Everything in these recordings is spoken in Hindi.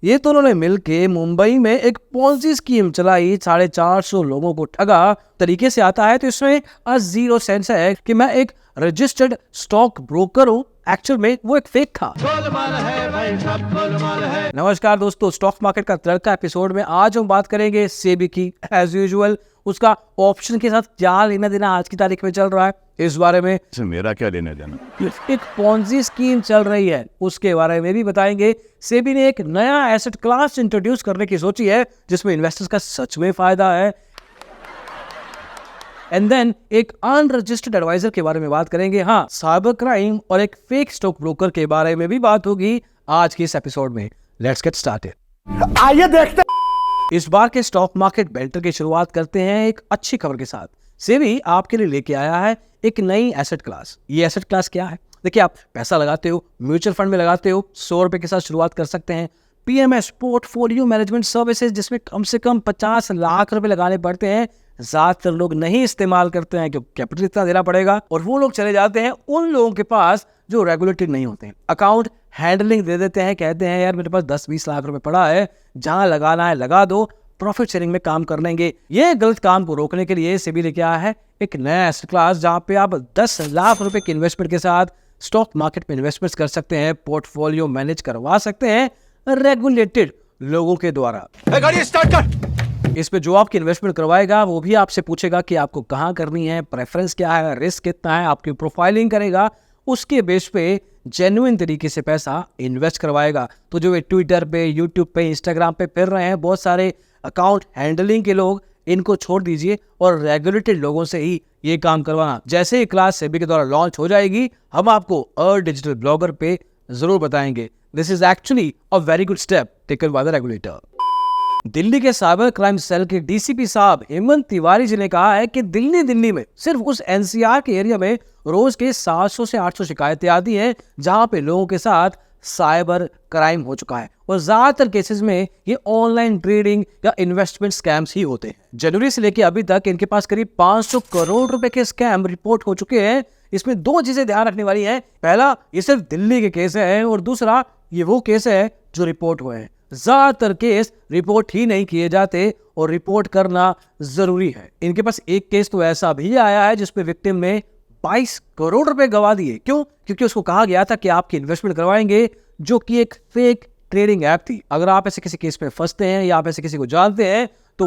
ये दोनों ने मिलके मुंबई में एक पॉन्जी स्कीम चलाई, 450 लोगों को ठगा। तरीके से आता है तो इसमें जीरो सेंस है कि मैं एक रजिस्टर्ड स्टॉक ब्रोकर हूँ। एक्चुअल में वो एक फेक था। नमस्कार दोस्तों, स्टॉक मार्केट का तड़का एपिसोड में आज हम बात करेंगे सेबी की। एज यूजुअल उसका ऑप्शन के साथ क्या लेना देना आज की तारीख में चल रहा है, इस बारे में मेरा क्या लेना देना। एक पॉन्जी स्कीम चल रही है उसके बारे में भी बताएंगे। सेबी ने एक नया एसेट क्लास इंट्रोड्यूस करने की सोची है जिसमें इन्वेस्टर्स का सच में फायदा है। एंड देन एक अनरजिस्टर्ड एडवाइजर के बारे में बात करेंगे। हाँ, साइबर क्राइम और एक फेक स्टॉक ब्रोकर के बारे में भी बात होगी आज के इस एपिसोड में। Let's get started. आइए देखते इस बार के स्टॉक मार्केट बेल्टर की शुरुआत करते हैं एक अच्छी खबर के साथ। सेबी आपके लिए लेके आया है एक नई एसेट क्लास। ये एसेट क्लास क्या है? देखिए, आप पैसा लगाते हो, म्यूचुअल फंड में लगाते हो, 100 रुपए के साथ शुरुआत कर सकते हैं। पीएमएस पोर्टफोलियो मैनेजमेंट सर्विसेज, जिसमें कम से कम 50 लाख रुपए लगाने पड़ते हैं। ज्यादातर लोग नहीं इस्तेमाल करते हैं क्योंकि कैपिटल इतना देना पड़ेगा, और वो लोग चले जाते हैं उन लोगों के पास जो रेगुलेटेड नहीं होते हैं। अकाउंट हैंडलिंग दे देते हैं, कहते हैं यार मेरे पास 10-20 लाख रुपए पड़ा है, जहां लगाना है लगा दो, प्रॉफिट शेयरिंग में काम कर लेंगे। ये गलत काम को रोकने के लिए सेबी लेके आया है एक नया एसेट क्लास जहां पे आप 10 लाख रुपए के इन्वेस्टमेंट के साथ स्टॉक मार्केट में इन्वेस्टमेंट कर सकते हैं, पोर्टफोलियो मैनेज करवा सकते हैं रेगुलेटेड लोगों के द्वारा। गाड़ी स्टार्ट कर। इस पे जो आपकी इन्वेस्टमेंट करवाएगा वो भी आपसे पूछेगा कि आपको कहाँ करनी है, प्रेफरेंस क्या है, रिस्क कितना है, आपकी प्रोफाइलिंग करेगा। उसके बेस पे जेन्युइन तरीके से पैसा इन्वेस्ट करवाएगा। तो जो ट्विटर पे, यूट्यूब पे, इंस्टाग्राम पे फिर रहे हैं बहुत सारे अकाउंट हैंडलिंग के लोग, इनको छोड़ दीजिए और रेगुलेटेड लोगों से ही ये काम करवाना। जैसे ही क्लास सेबी के द्वारा लॉन्च हो जाएगी, हम आपको डिजिटल ब्लॉगर पे जरूर बताएंगे। This is actually a very good step taken by the regulator. Delhi के साइबर क्राइम सेल के डीसीपी साहब हेमंत तिवारी जी ने कहा है कि दिल्ली में सिर्फ उस एनसीआर के एरिया में रोज के 700 से 800 शिकायतें आती हैं जहां पे लोगों के साथ साइबर क्राइम हो चुका है, और ज्यादातर केसेस में ये ऑनलाइन ट्रेडिंग या इन्वेस्टमेंट स्कैम्स ही होते हैं। जनवरी से लेकर अभी तक इनके पास करीब 500 करोड़ रुपए के स्कैम रिपोर्ट हो चुके हैं। इसमें दो चीजें ध्यान रखने वाली हैं। पहला, ये सिर्फ दिल्ली के केस है, और दूसरा, ये वो केस है जो रिपोर्ट हुए हैं। ज्यादातर केस रिपोर्ट ही नहीं किए जाते, और रिपोर्ट करना जरूरी है। इनके पास एक केस तो ऐसा भी आया है जिसपे विक्टिम ने 22 करोड़ रुपए गवा दिए। क्यों? क्योंकि उसको कहा गया था कि आपकी इन्वेस्टमेंट करवाएंगे, जो कि एक फेक ट्रेडिंग ऐप थी। अगर आप ऐसे किसी केस में फंसते हैं या आप ऐसे किसी को जानते हैं तो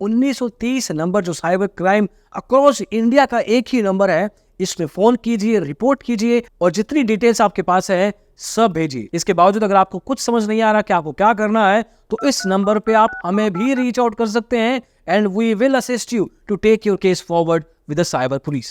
1930 नंबर जो साइबर क्राइम अक्रॉस इंडिया का एक ही नंबर है, इसमें फोन कीजिए, रिपोर्ट कीजिए, और जितनी डिटेल्स आपके पास है सब भेजिए। इसके बावजूद अगर आपको कुछ समझ नहीं आ रहा कि आपको क्या करना है, तो इस नंबर पे आप हमें भी रीच आउट कर सकते हैं, and we will assist you to take your case forward with the cyber police.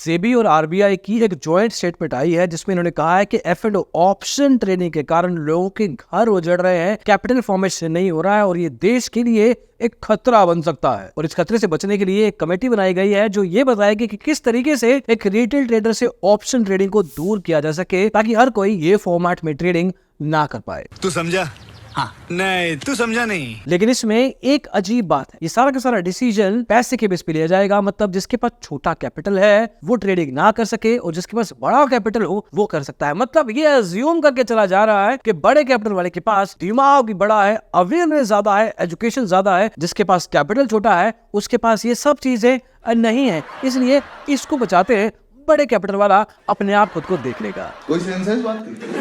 SEBI और आरबीआई की एक जॉइंट स्टेटमेंट आई है जिसमें इन्होंने कहा है कि F&O ऑप्शन ट्रेडिंग के कारण लोगों के घर उजड़ रहे हैं, कैपिटल फॉर्मेशन नहीं हो रहा है, और ये देश के लिए एक खतरा बन सकता है। और इस खतरे से बचने के लिए एक कमेटी बनाई गई है जो ये बताएगी कि किस तरीके से एक रिटेल ट्रेडर से ऑप्शन ट्रेडिंग को दूर किया जा सके, ताकि हर कोई ये फॉर्मेट में ट्रेडिंग ना कर पाए। तू समझा? हाँ। नहीं, तू समझा नहीं। लेकिन इसमें एक अजीब बात है, ये सारा का सारा डिसीजन पैसे के बेस पे लिया जाएगा। मतलब जिसके पास छोटा कैपिटल है वो ट्रेडिंग ना कर सके, और जिसके पास बड़ा कैपिटल हो वो कर सकता है। मतलब ये अज्यूम करके चला जा रहा है कि बड़े कैपिटल वाले के पास दिमाग भी बड़ा है, अवेयरनेस ज्यादा है, एजुकेशन ज्यादा है। जिसके पास कैपिटल छोटा है उसके पास ये सब चीजें नहीं है, इसलिए इसको बचाते हैं बड़े कैपिटल वाला अपने आप खुद को देख लेगा। कोई सेंस है इस बात की?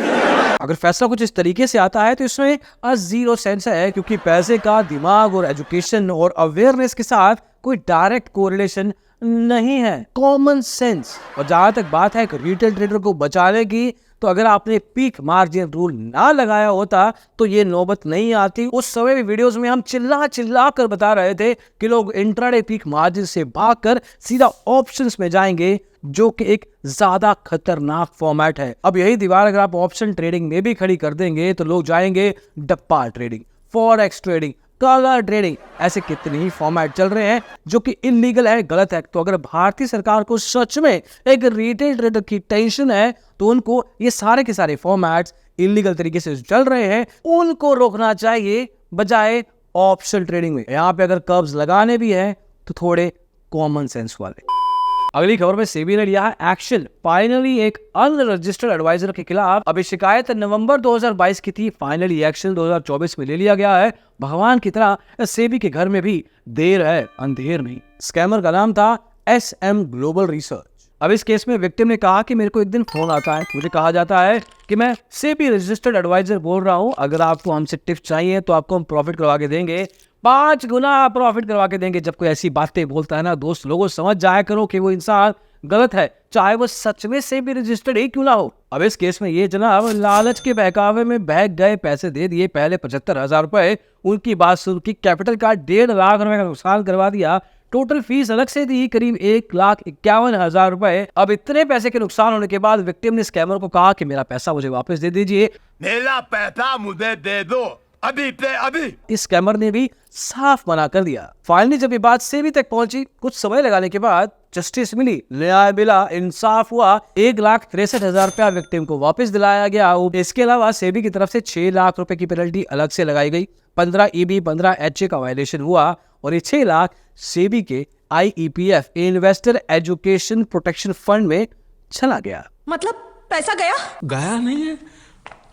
अगर फैसला कुछ इस तरीके से आता है तो इसमें जीरो सेंस है, क्योंकि पैसे का दिमाग और एजुकेशन और अवेयरनेस के साथ कोई डायरेक्ट कोरिलेशन नहीं है, कॉमन सेंस। और जहां तक बात है रिटेल ट्रेडर को बचाने की, तो अगर आपने पीक मार्जिन रूल ना लगाया होता तो ये नौबत नहीं आती। उस समय भी वीडियोस में हम चिल्ला कर बता रहे थे कि लोग इंट्राडे पीक मार्जिन से भागकर सीधा ऑप्शंस में जाएंगे, जो कि एक ज्यादा खतरनाक फॉर्मेट है। अब यही दीवार अगर आप ऑप्शन ट्रेडिंग में भी खड़ी कर देंगे तो लोग जाएंगे dabba trading, forex trading, colour trading, ऐसे कितने ही फॉर्मेट चल रहे हैं जो कि इलीगल है, गलत है। तो अगर भारतीय सरकार को सच में एक रिटेल ट्रेडर की टेंशन है तो उनको ये सारे के सारे फॉर्मेट्स इलीगल तरीके से चल रहे हैं उनको रोकना चाहिए, बजाय ऑप्शन ट्रेडिंग में। यहाँ पे अगर कर्व्स लगाने भी है तो थोड़े कॉमन सेंस वाले। अगली खबर में सेबी ने लिया है एक्शन। फाइनली एक अनरजिस्टर्ड एडवाइजर के खिलाफ अभी शिकायत नवंबर 2022 की थी, फाइनली एक्शन 2024 में ले लिया गया है। भगवान की तरह सेबी के घर में भी देर है अंधेर नहीं। स्कैमर का नाम था SM ग्लोबल रिसर्च। अब इस केस में विक्टिम ने कहा कि मेरे को एक दिन फोन आता है, मुझे कहा जाता है कि मैं सेबी रजिस्टर्ड एडवाइजर बोल रहा हूं, अगर आपको हमसे टिप्स चाहिए तो आपको हम प्रॉफिट करवा के देंगे, 5 गुना प्रॉफिट करवा के देंगे। जब कोई ऐसी बातें बोलता है ना दोस्त लोगों, समझ जाया करो कि वो इंसान गलत है, चाहे वो सच में सेबी रजिस्टर्ड ही क्यों ना हो। अब इस केस में ये जनाब लालच के बहकावे में बहक गए, पैसे दे दिए, पहले 75,000 रुपए, उनकी बात सुन की कैपिटल का 1.5 लाख रुपए का नुकसान करवा दिया। टोटल फीस अलग से दी करीब 1,51,000 रुपए। अब इतने पैसे के नुकसान होने के बाद विक्टिम ने स्कैमर को कहा कि मेरा पैसा मुझे वापस दे दीजिए, मेरा पैसा मुझे दे दो अभी पे अभी। इस स्कैमर ने भी साफ मना कर दिया। फाइनली जब ये बात सेबी तक पहुंची, कुछ समय लगाने के बाद जस्टिस मिली, न्याय मिला, इंसाफ हुआ, 1,63,000 रुपया विक्टिम को वापस दिलाया गया। इसके अलावा सेबी की तरफ से 6 लाख रुपए की पेनल्टी अलग से लगाई गई, 15 EB 15 HA का वायलेशन हुआ और ये 6 लाख सेबी के IEPF investor education protection fund में चला गया। मतलब पैसा गया नहीं है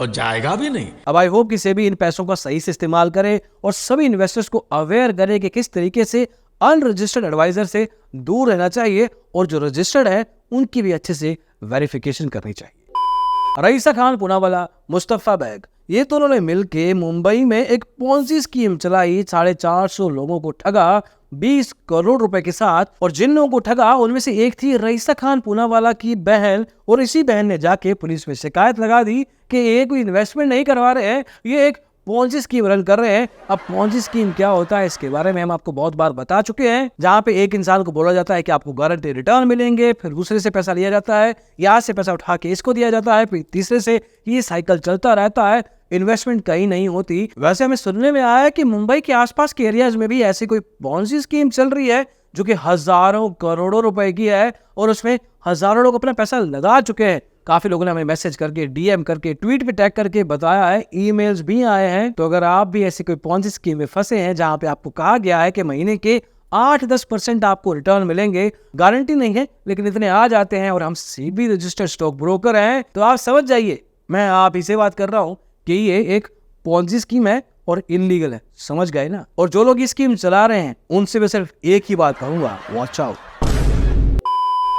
और जाएगा भी नहीं। अब आई होप कि सेबी इन पैसों का सही से इस्तेमाल करे और सभी इन्वेस्टर्स को अवेयर करे कि किस तरीके से अनरजिस्टर्ड एडवाइजर से दूर रहना चाहिए और जो रजिस्टर्ड है उनकी भी अच्छे से वेरिफिकेशन करनी चाहिए। रईसा खान पूनावाला, मुस्तफा बैग, ये दोनों ने मिलके मुंबई में एक पोंजी स्कीम चलाई, 450 लोगों को ठगा 20 करोड़ रुपए के साथ। और जिन लोगों को ठगा उनमें से एक थी रईसा खान पूनावाला की बहन, और इसी बहन ने जाके पुलिस में शिकायत लगा दी कि ये कोई इन्वेस्टमेंट नहीं करवा रहे हैं, ये एक पोंजी स्कीम रन कर रहे हैं। अब पोंजी स्कीम क्या होता है इसके बारे में हम आपको बहुत बार बता चुके हैं, जहां पे एक इंसान को बोला जाता है कि आपको गारंटी रिटर्न मिलेंगे, फिर दूसरे से पैसा लिया जाता है, यहाँ से पैसा उठा के इसको दिया जाता है, फिर तीसरे से, ये साइकिल चलता रहता है, इन्वेस्टमेंट कहीं नहीं होती। वैसे हमें सुनने में आया है कि मुंबई के आसपास के एरियाज में भी ऐसी कोई पोंजी स्कीम चल रही है जो कि हजारों करोड़ों रुपए की है और उसमें हजारों लोग अपना पैसा लगा चुके हैं। काफी लोगों ने हमें मैसेज करके, DM करके, ट्वीट पे टैग करके बताया है, ईमेल्स भी आए हैं। तो अगर आप भी ऐसी कोई पोंजी स्कीम में फंसे हैं जहां पे आपको कहा गया है कि महीने के 8-10% आपको रिटर्न मिलेंगे, गारंटी नहीं है लेकिन इतने आ जाते हैं और हम सेबी रजिस्टर्ड स्टॉक ब्रोकर हैं, तो आप समझ जाइए मैं आप ही से बात कर रहा हूं कि ये एक पोंजी स्कीम है और इलीगल है। समझ गए ना? और जो लोग ये स्कीम चला रहे हैं उनसे मैं सिर्फ एक ही बात कहूंगा, वॉच आउट।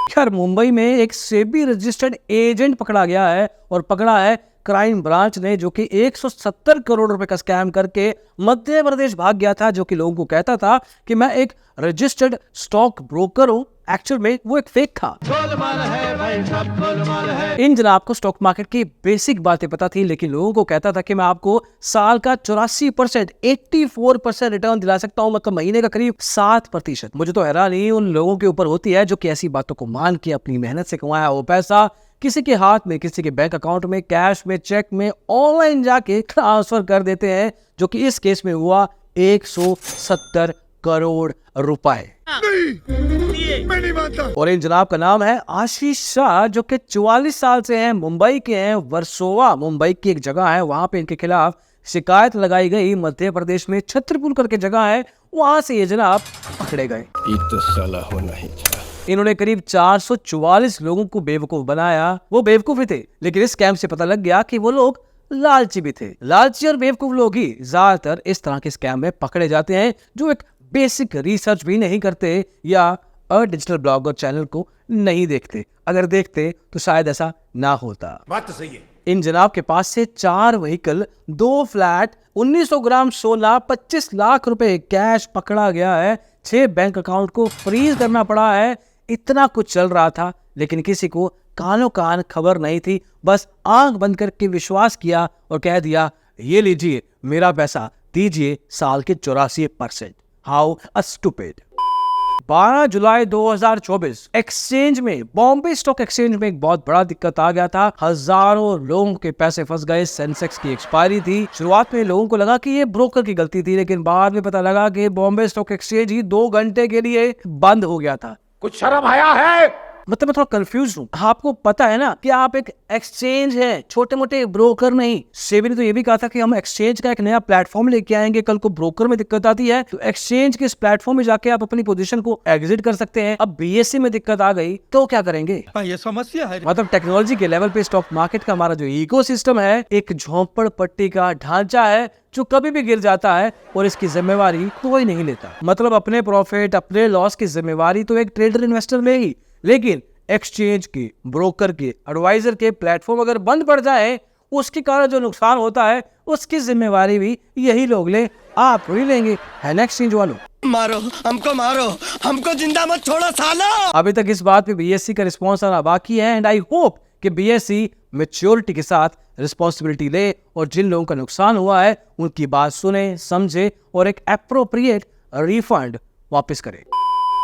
यार मुंबई में एक सेबी रजिस्टर्ड एजेंट पकड़ा गया है और पकड़ा है क्राइम ब्रांच ने, जो कि 170 करोड़ रुपए का स्कैम करके मध्य प्रदेश भाग गया था, जो कि लोगों को कहता था कि मैं एक रजिस्टर्ड स्टॉक ब्रोकर हूं। एक्चुअल में वो एक फेक था। इन जनाब को स्टॉक मार्केट की बेसिक बातें पता थी, लेकिन लोगों को कहता था कि मैं आपको साल का 84%, 84% रिटर्न दिला सकता हूं, मतलब महीने का करीब 7%। मुझे तो हैरानी उन लोगों के ऊपर होती है जो कि ऐसी बातों को मान के अपनी मेहनत से कमाया वो पैसा किसी के हाथ में, किसी के बैंक अकाउंट में, कैश में, चेक में, ऑनलाइन जाके ट्रांसफर कर देते हैं, जो कि इस केस में हुआ 170 करोड़ रुपए। मैं नहीं मानता। और इन जनाब का नाम है आशीष शाह, जो कि 44 साल से हैं, मुंबई के हैं, वर्सोवा मुंबई की एक जगह है, वहां पे इनके खिलाफ शिकायत लगाई गई। मध्य प्रदेश में छतरपुर करके जगह है, वहां से ये जनाब पकड़े गए। तो साला होना ही था। इन्होंने करीब 444 लोगों को बेवकूफ बनाया। वो बेवकूफ ही थे, लेकिन इस स्कैम से पता लग गया कि वो लोग लालची भी थे। लालची और बेवकूफ लोग ही ज्यादातर इस तरह के स्कैम में पकड़े जाते हैं, जो एक बेसिक रिसर्च भी नहीं करते या डिजिटल ब्लॉगर चैनल को नहीं देखते। अगर देखते तो शायद ऐसा ना होता। बात तो सही है। इन जनाब के पास से 4 व्हीकल, 2 फ्लैट, 1900 ग्राम सोना, 25 लाख रुपए कैश पकड़ा गया है, 6 बैंक अकाउंट को फ्रीज करना पड़ा है। इतना कुछ चल रहा था, लेकिन किसी को कानो कान खबर नहीं थी। बस आंख बंद करके विश्वास किया और कह दिया, ये लीजिए मेरा पैसा, दीजिए साल के 84%। How a stupid. 12 July 2024 exchange में, बॉम्बे स्टॉक एक्सचेंज में एक बहुत बड़ा दिक्कत आ गया था। हजारों लोगों के पैसे फंस गए। सेंसेक्स की एक्सपायरी थी। शुरुआत में लोगों को लगा कि ये ब्रोकर की गलती थी, लेकिन बाद में पता लगा कि बॉम्बे स्टॉक एक्सचेंज ही 2 घंटे के लिए बंद हो गया था। कुछ शर्म आया है? मतलब मैं थोड़ा कंफ्यूज हूँ। आपको पता है ना कि आप एक एक्सचेंज है, छोटे मोटे ब्रोकर नहीं। सेबी ने तो ये भी कहा था कि हम एक्सचेंज का एक नया प्लेटफॉर्म लेके आएंगे। कल को ब्रोकर में दिक्कत आती है तो एक्सचेंज के इस प्लेटफॉर्म में जाके आप अपनी पोजीशन को एग्जिट कर सकते हैं। अब बीएससी में दिक्कत आ गई तो क्या करेंगे? ये समस्या है। मतलब टेक्नोलॉजी के लेवल पे स्टॉक मार्केट का हमारा जो इकोसिस्टम है एक झोंपड़ पट्टी का ढांचा है जो कभी भी गिर जाता है और इसकी जिम्मेवारी कोई नहीं लेता। मतलब अपने प्रॉफिट अपने लॉस की जिम्मेवारी तो एक ट्रेडर इन्वेस्टर लेगी, लेकिन एक्सचेंज के, ब्रोकर के, एडवाइजर के प्लेटफॉर्म अगर बंद पड़ जाए उसके कारण जो नुकसान होता है उसकी जिम्मेवारी भी यही लोग ले, आप थोड़ी लेंगे। है ना एक्सचेंज वालों? मारो हमको जिंदा मत छोड़ो सालो। अभी तक इस बात पे बीएससी का रिस्पॉन्स आना बाकी है एंड आई होप कि बीएससी मैच्योरिटी के साथ रिस्पॉन्सिबिलिटी ले और जिन लोगों का नुकसान हुआ है उनकी बात सुने, समझे और एक एप्रोप्रिएट रिफंड वापस करे।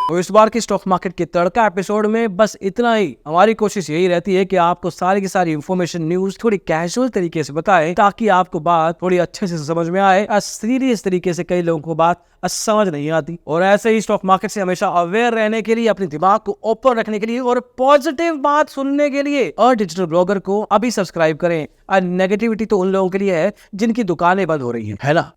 तो इस बार की स्टॉक मार्केट के तड़का एपिसोड में बस इतना ही। हमारी कोशिश यही रहती है कि आपको सारी की सारी इंफॉर्मेशन, न्यूज थोड़ी कैजुअल तरीके से बताएं ताकि आपको बात थोड़ी अच्छे से समझ में आए। सीरियस तरीके से कई लोगों को बात समझ नहीं आती। और ऐसे ही स्टॉक मार्केट से हमेशा अवेयर रहने के लिए, अपने दिमाग को ओपन रखने के लिए और पॉजिटिव बात सुनने के लिए और डिजिटल ब्लॉगर को अभी सब्सक्राइब करें। नेगेटिविटी तो उन लोगों के लिए है जिनकी दुकानें बंद हो रही हैं, है ना?